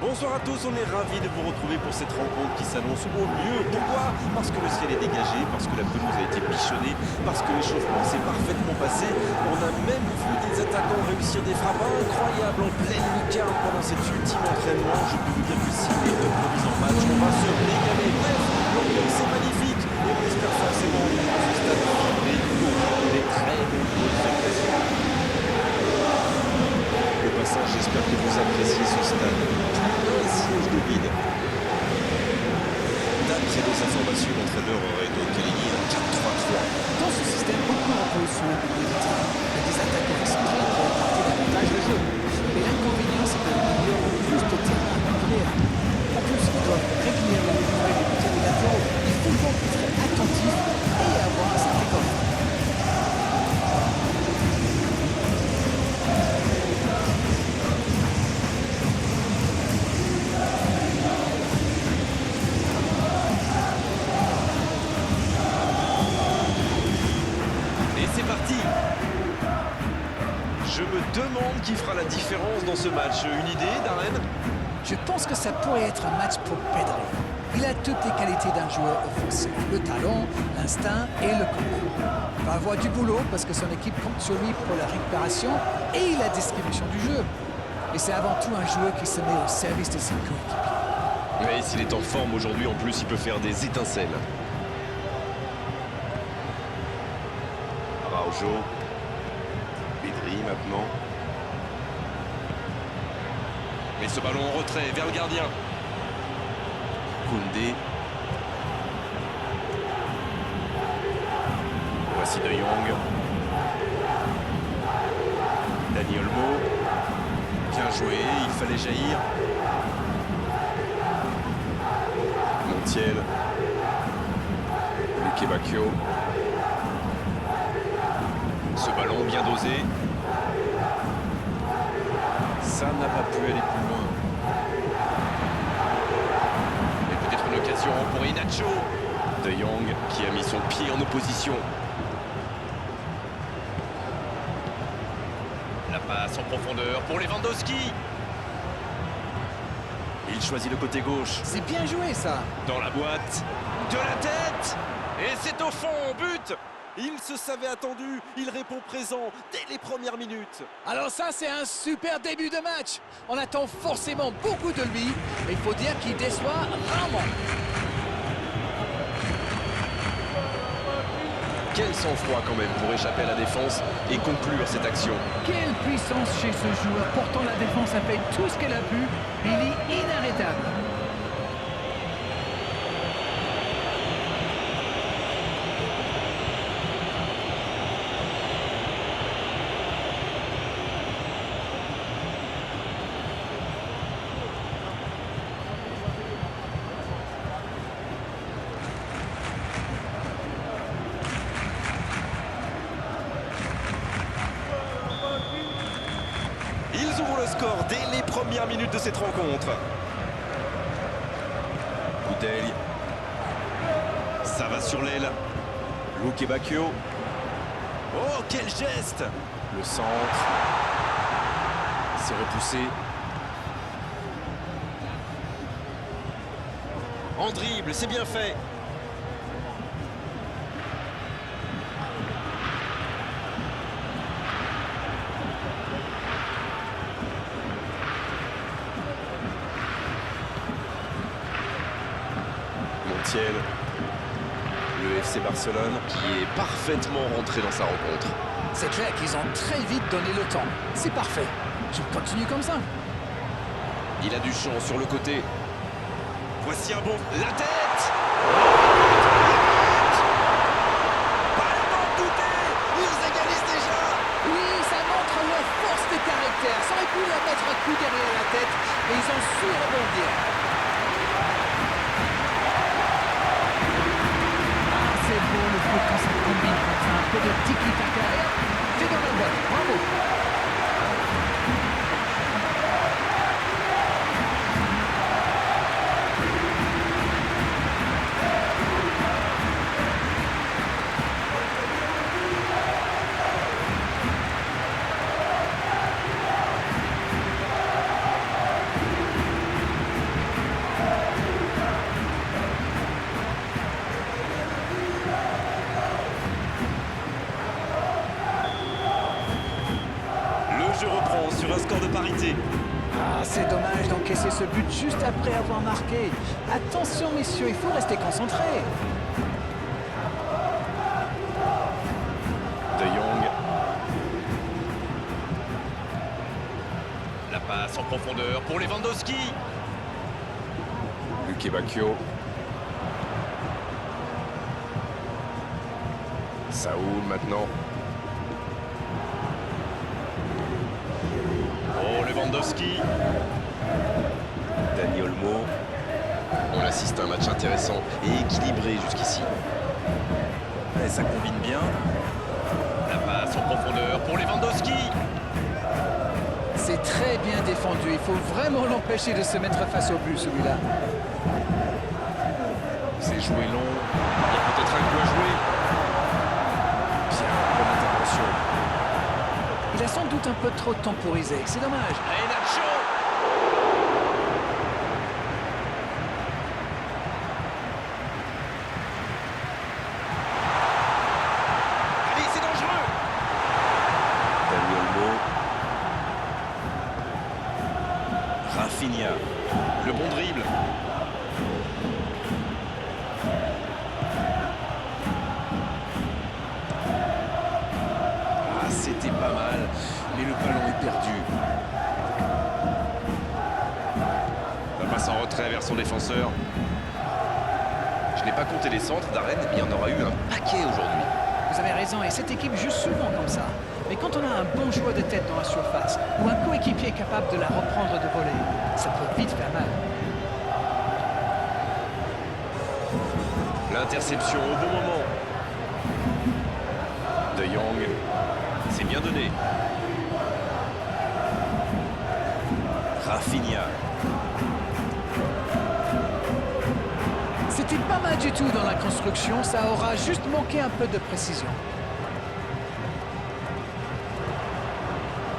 Bonsoir à tous, on est ravis de vous retrouver pour cette rencontre qui s'annonce au mieux. Pourquoi? Parce que le ciel est dégagé, parce que la pelouse a été bichonnée, parce que l'échauffement s'est parfaitement passé. On a même vu des attaquants réussir des frappes incroyables en pleine lucarne pendant cet ultime entraînement. Je peux vous dire que si les deux remise en match, on va se régaler. Bref, l'ambiance est magnifique et on espère forcément dans ce stade vibrer des très nombreuses occasions. Au passage, j'espère que vous appréciez ce stade. Un siège de vide. D'après nos informations, l'entraîneur aurait donc aligné un 4-3-3. Dans ce système, beaucoup reposent sur la mobilité. Il y a des attaquants excentrés qui apportent davantage le jeu. Mais l'inconvénient, c'est que les milieux ont plus de terrain à conquérir. En plus, ils doivent régulièrement livrer les petits latéraux. Il faut donc être attentif et avoir un sacré corps. C'est parti. Je me demande qui fera la différence dans ce match. Une idée, Darren? Je pense que ça pourrait être un match pour Pedri. Il a toutes les qualités d'un joueur offensif. Le talent, l'instinct et le combat. Il va avoir du boulot parce que son équipe compte sur lui pour la récupération et la distribution du jeu. Et c'est avant tout un joueur qui se met au service de ses coéquipiers. Et s'il est en forme aujourd'hui, en plus, il peut faire des étincelles. Araujo. Pedri maintenant. Mais ce ballon en retrait vers le gardien. Koundé. Voici De Jong. Dani Olmo. Bien joué, il fallait jaillir. Montiel. Luque Bacchio. Ce ballon bien dosé. Ça n'a pas pu aller plus loin. Et peut-être une occasion pour Inacho. De Jong qui a mis son pied en opposition. La passe en profondeur pour Lewandowski. Il choisit le côté gauche. C'est bien joué ça. Dans la boîte. De la tête. Et c'est au fond, but. Il se savait attendu, il répond présent dès les premières minutes. Alors ça, c'est un super début de match. On attend forcément beaucoup de lui, mais il faut dire qu'il déçoit rarement. Quel sang-froid quand même pour échapper à la défense et conclure cette action. Quelle puissance chez ce joueur. Pourtant, la défense a fait tout ce qu'elle a pu. Il est inarrêtable. Ils ouvrent le score dès les premières minutes de cette rencontre. Bouteille. Ça va sur l'aile. Luque Bacchio. Oh, quel geste! Le centre. C'est repoussé. En dribble, c'est bien fait. Montiel. Le FC Barcelone qui est parfaitement rentré dans sa rencontre. C'est clair qu'ils ont très vite donné le temps. C'est parfait. Je continue comme ça. Il a du champ sur le côté. Voici un bon... La tête! Pas le temps de douter! Ils égalisent déjà! Oui, ça montre leur force de caractère. Ça aurait pu leur mettre un coup derrière la tête, mais ils ont su rebondir. Ah, c'est beau le foot quand ça combine comme ça. Un peu de tiki-taka. C'est dans la boîte. Bravo. régularité. Ah, c'est dommage d'encaisser ce but juste après avoir marqué. Attention messieurs, il faut rester concentré. De Jong. La passe en profondeur pour Lewandowski. Luke Bacchio. Saoul maintenant. Oh, Lewandowski. Dani Olmo. On assiste à un match intéressant et équilibré jusqu'ici. Et ça combine bien. La passe en profondeur pour Lewandowski. C'est très bien défendu, il faut vraiment l'empêcher de se mettre face au but celui-là. C'est joué long. Il y a peut-être un coup à jouer. Bien, bonne intervention. Il a sans doute un peu trop temporisé, c'est dommage. Et Nacho. Allez, c'est dangereux. Dani Olmo. Rafinha. Le bon dribble. Ah, c'était pas mal, mais le ballon est perdu. La passe en retrait vers son défenseur. Je n'ai pas compté les centres d'Arène, mais il y en aura eu un paquet aujourd'hui. Vous avez raison, et cette équipe joue souvent comme ça. Mais quand on a un bon joueur de tête dans la surface, ou un coéquipier capable de la reprendre de voler, ça peut vite faire mal. L'interception au bon moment. De Jong. C'est bien donné. Rafinha. C'était pas mal du tout dans la construction, ça aura juste manqué un peu de précision.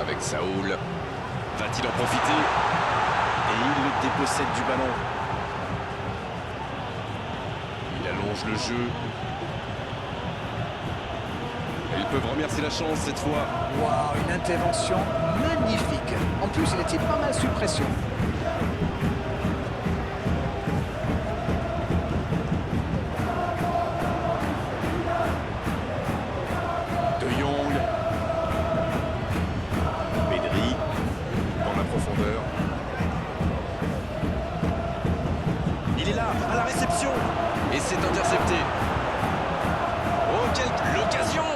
Avec Saoul. Va-t-il en profiter? Et il le dépossède du ballon. Il allonge le jeu. Et ils peuvent remercier la chance cette fois. Waouh, une intervention magnifique. En plus, il était pas mal sous pression. De Jong. Pedri. Dans la profondeur. Il est là, à la réception. Et c'est intercepté. Oh, quelle l'occasion!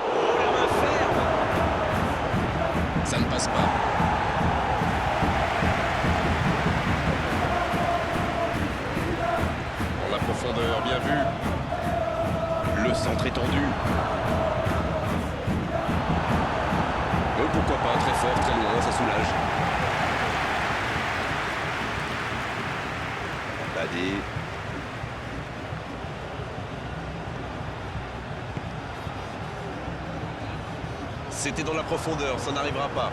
Oh, la main ferme! Ça ne passe pas. Dans la profondeur, bien vu. Le centre est tendu. Pourquoi pas, très fort, très loin, ça soulage. Badé. C'était dans la profondeur, ça n'arrivera pas.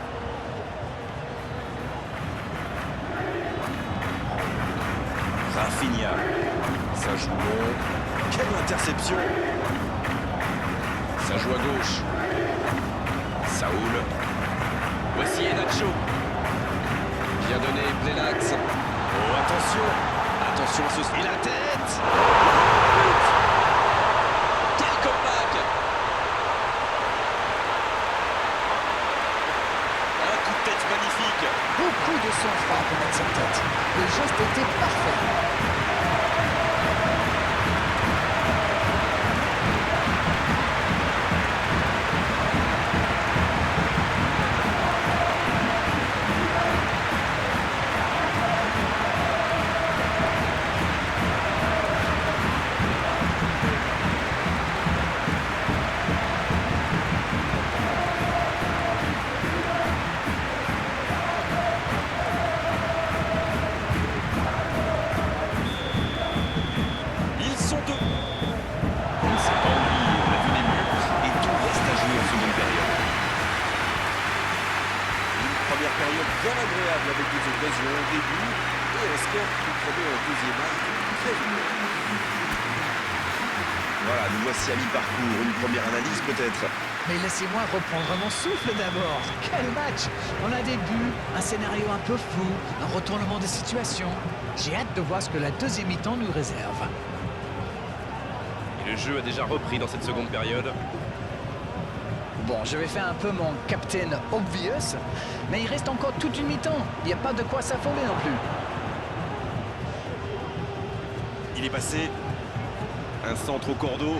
Rafinha. Ça joue long. Quelle interception! Ça joue à gauche. Saoul. Voici Nacho. Bien donné, plein l'axe. Oh, attention! Attention à ce... Et la tête! Quel comeback! Un coup de tête magnifique! Beaucoup de sang-froid pour mettre sa tête. Le geste était parfait. Bien agréable avec des occasions au début et un score qui promet un deuxième acte très vite. Voilà, nous voici à mi-parcours. Une première analyse peut-être. Mais laissez-moi reprendre mon souffle d'abord. Quel match! On a des buts, un scénario un peu fou, un retournement de situation. J'ai hâte de voir ce que la deuxième mi-temps nous réserve. Et le jeu a déjà repris dans cette seconde période. Bon, je vais faire un peu mon Captain Obvious, mais il reste encore toute une mi-temps. Il n'y a pas de quoi s'affoler non plus. Il est passé. Un centre au cordeau.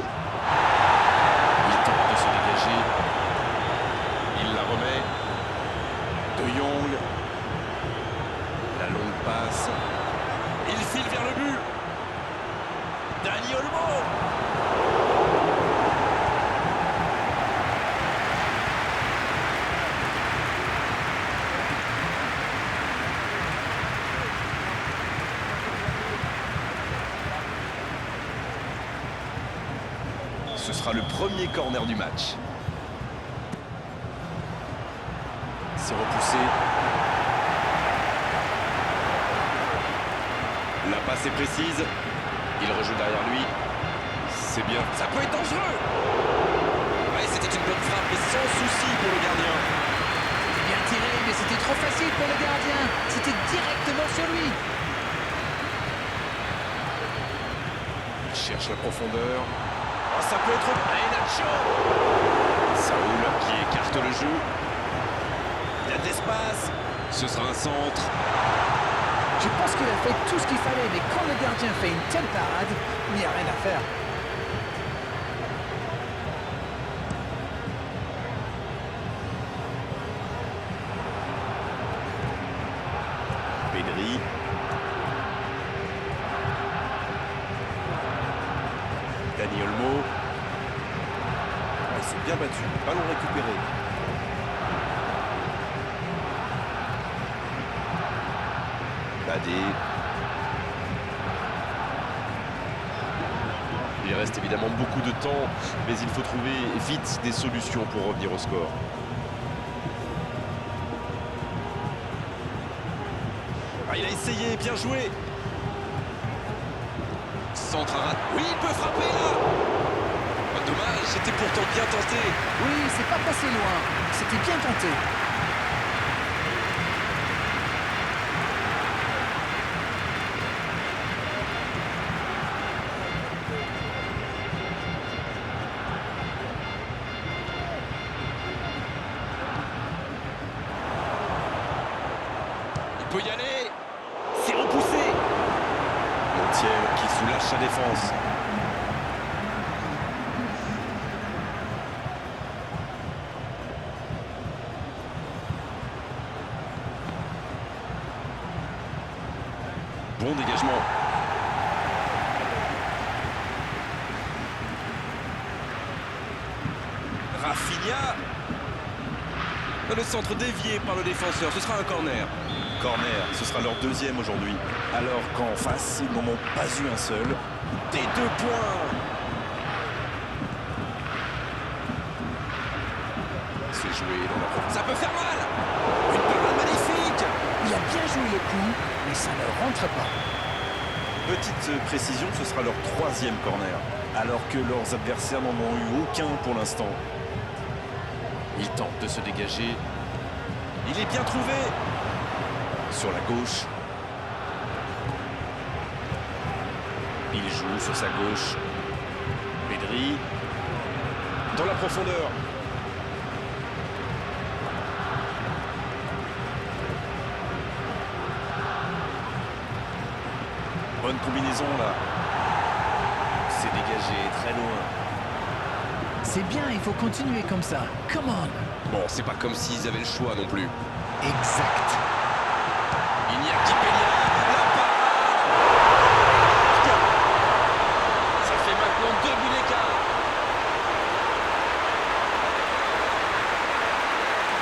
Il tente de se dégager. Il la remet. De Jong. La longue passe. Il file vers le but. Dani Olmo. Ce sera le premier corner du match. C'est repoussé. La passe est précise. Il rejoue derrière lui. C'est bien. Ça peut être dangereux. Ouais, c'était une bonne frappe et sans souci pour le gardien. C'était bien tiré, mais c'était trop facile pour le gardien. C'était directement sur lui. Il cherche la profondeur. Oh, ça peut être... Allez, Nacho. Saoul qui écarte le jeu. Il y a de l'espace. Ce sera un centre. Je pense qu'il a fait tout ce qu'il fallait, mais quand le gardien fait une telle parade, il n'y a rien à faire. Pedri. Dani Olmo. Il s'est bien battu. Ballon récupéré. Badé. Il reste évidemment beaucoup de temps, mais il faut trouver vite des solutions pour revenir au score. Ah, il a essayé, bien joué. Centre à rat. Oui, il peut frapper là. Oh, dommage, c'était pourtant bien tenté. Oui, c'est pas passé loin. C'était bien tenté. Il peut y aller. C'est repoussé. Montiel qui soulage sa défense. Bon dégagement. Rafinha. Le centre dévié par le défenseur. Ce sera un corner. Corner, ce sera leur deuxième aujourd'hui. Alors qu'en face, ils n'en ont pas eu un seul. Des 2 points. C'est joué dans la profondeur. Ça peut faire mal. Une parade magnifique. Il a bien joué le coup, mais ça ne rentre pas. Petite précision, ce sera leur 3e corner. Alors que leurs adversaires n'en ont eu aucun pour l'instant. Il tente de se dégager. Il est bien trouvé. Sur la gauche. Il joue sur sa gauche. Pedri. Dans la profondeur. Bonne combinaison là. C'est dégagé très loin. C'est bien, il faut continuer comme ça. Come on. Bon, c'est pas comme s'ils avaient le choix non plus. Exact. Iñaki Peña, la parade. Ça fait maintenant 2 buts d'écart.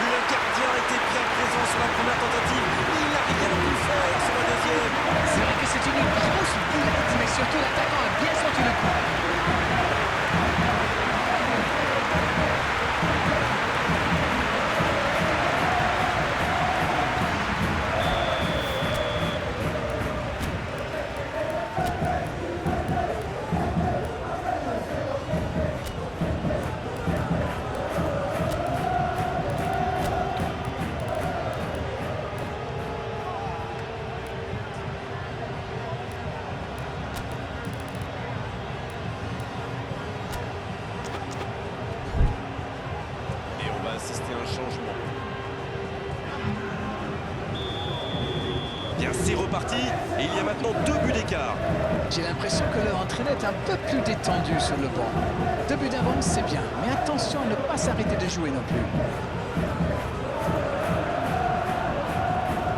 Le gardien était bien présent sur la première tentative. Il n'a rien pu faire sur la deuxième. C'est vrai que c'est une grosse boulette, mais surtout l'attaquant a bien senti le coup. C'est reparti et il y a maintenant 2 buts d'écart. J'ai l'impression que leur entraîneur est un peu plus détendu sur le banc. 2 buts d'avance, c'est bien, mais attention à ne pas s'arrêter de jouer non plus.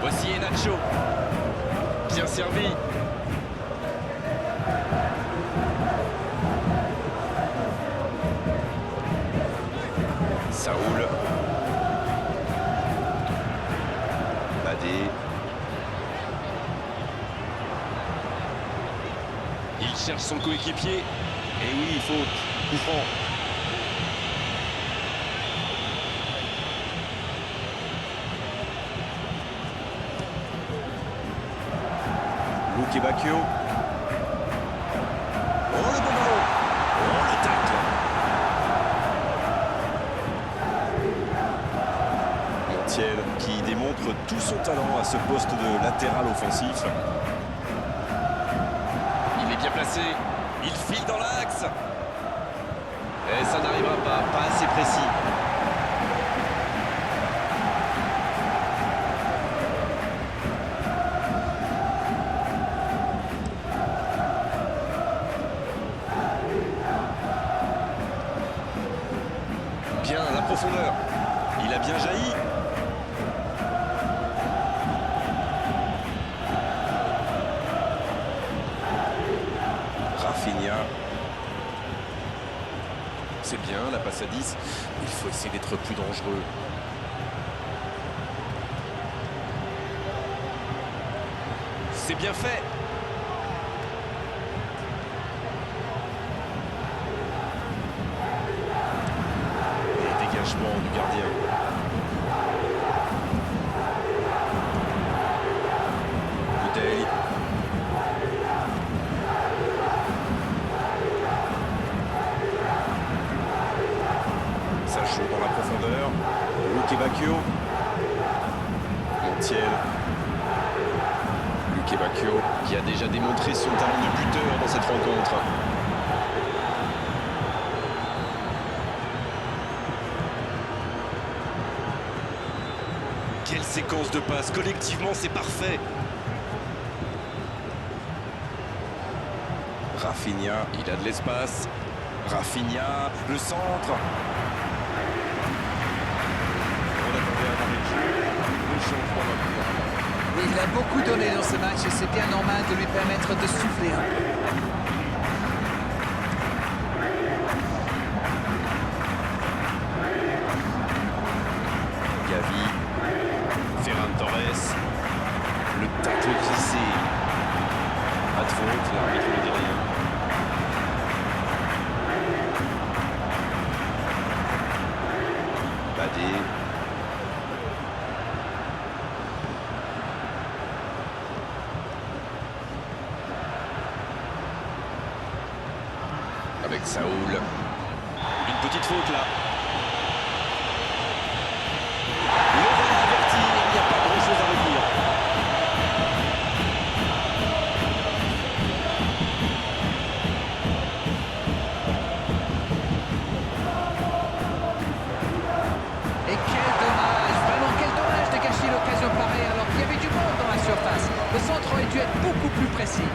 Voici Nacho. Bien servi. Saoul. Badé. Il cherche son coéquipier. Et oui, faute. Coup franc. Luque Bacchio. Oh le bon ballon. Oh le tacle. Montiel qui démontre tout son talent à ce poste de latéral offensif. Il est bien placé. Il file dans l'axe. Et ça n'arrivera pas assez précis. Bien la profondeur. Il a bien jailli. Rafinha. C'est bien la passe à 10. Il faut essayer d'être plus dangereux. C'est bien fait. Et dégagement du gardien. Bouteille. Ça joue dans la profondeur. Luque Bacchio. Montiel. Luque Bacchio qui a déjà démontré son talent de buteur dans cette rencontre. Quelle séquence de passes. Collectivement, c'est parfait. Rafinha, il a de l'espace. Rafinha, le centre. On attendait un arrêt de jeu. Le changement va pouvoir. Oui, il a beaucoup donné dans ce match et c'est bien normal de lui permettre de souffler un peu. Gavi, Ferran Torres, le tacle glissé. Pas de faute, l'arbitre ne dit rien. Badé. Avec Saoul. Une petite faute là. Le voilà averti, il n'y a pas grand chose à redire. Et quel dommage, vraiment quel dommage de gâcher l'occasion pareille alors qu'il y avait du monde dans la surface. Le centre aurait dû être beaucoup plus précis.